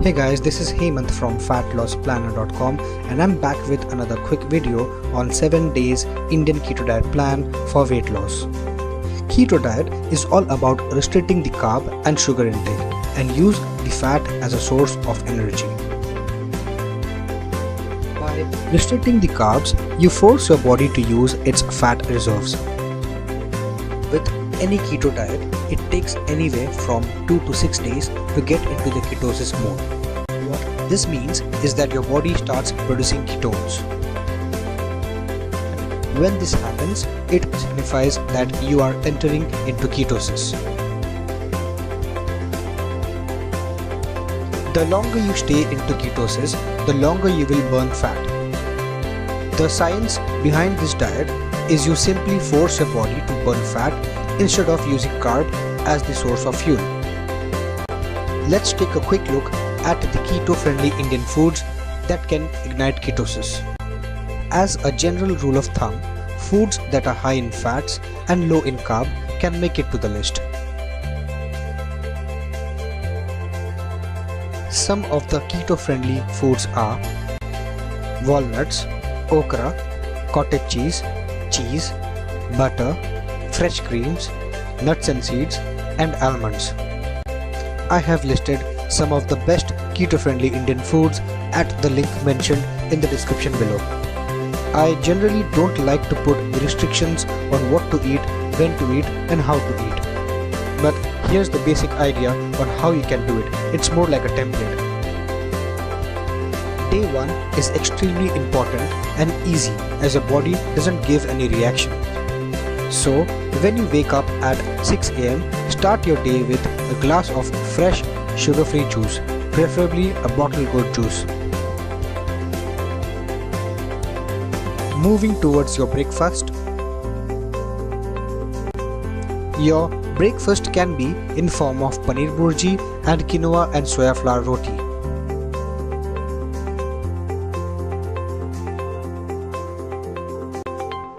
Hey guys, this is Hemant from FatLossPlanner.com and I'm back with another quick video on 7 days Indian keto diet plan for weight loss. Keto diet is all about restricting the carb and sugar intake and use the fat as a source of energy. By restricting the carbs, you force your body to use its fat reserves. With any keto diet, it takes anywhere from 2 to 6 days to get into the ketosis mode. What this means is that your body starts producing ketones. When this happens, it signifies that you are entering into ketosis. The longer you stay into ketosis, the longer you will burn fat. The science behind this diet is you simply force your body to burn fat instead of using carb as the source of fuel. Let's take a quick look at the keto-friendly Indian foods that can ignite ketosis. As a general rule of thumb, foods that are high in fats and low in carb can make it to the list. Some of the keto-friendly foods are walnuts, okra, cottage cheese, butter, fresh creams, nuts and seeds, and almonds. I have listed some of the best keto-friendly Indian foods at the link mentioned in the description below. I generally don't like to put restrictions on what to eat, when to eat, and how to eat. But here's the basic idea on how you can do it. It's more like a template. Day 1 is extremely important and easy as your body doesn't give any reaction. So, when you wake up at 6 am, start your day with a glass of fresh, sugar-free juice, preferably a bottled gourd juice. Moving towards your breakfast. Your breakfast can be in form of paneer burji and quinoa and soya flour roti.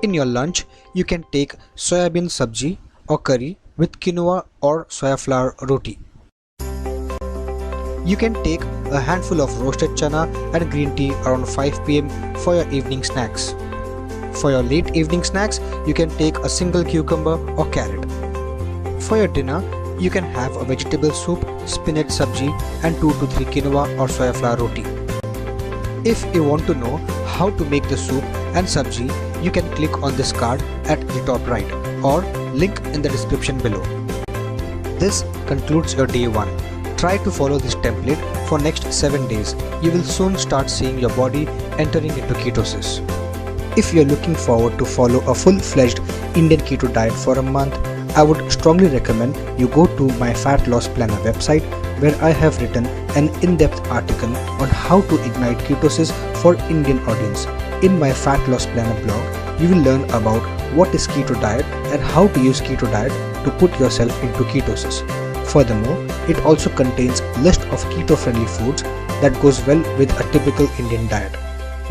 In your lunch, you can take soybean sabji or curry with quinoa or soya flour roti. You can take a handful of roasted chana and green tea around 5 pm for your evening snacks. For your late evening snacks, you can take a single cucumber or carrot. For your dinner, you can have a vegetable soup, spinach sabji and 2 to 3 quinoa or soya flour roti. If you want to know how to make the soup and sabji, you can click on this card at the top right or link in the description below. This concludes your day 1. Try to follow this template for next 7 days. You will soon start seeing your body entering into ketosis. If you are looking forward to follow a full-fledged Indian keto diet for a month, I would strongly recommend you go to my Fat Loss Planner website where I have written an in-depth article on how to ignite ketosis for Indian audience. In my Fat Loss Planner blog, you will learn about what is keto diet and how to use keto diet to put yourself into ketosis. Furthermore, it also contains a list of keto-friendly foods that goes well with a typical Indian diet.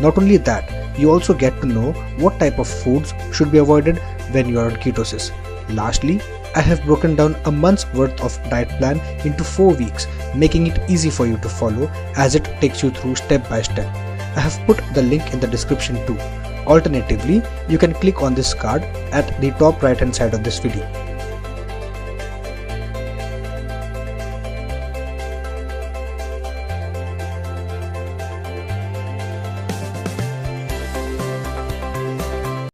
Not only that, you also get to know what type of foods should be avoided when you are on ketosis. Lastly, I have broken down a month's worth of diet plan into 4 weeks, making it easy for you to follow as it takes you through step by step. I have put the link in the description too. Alternatively, you can click on this card at the top right hand side of this video.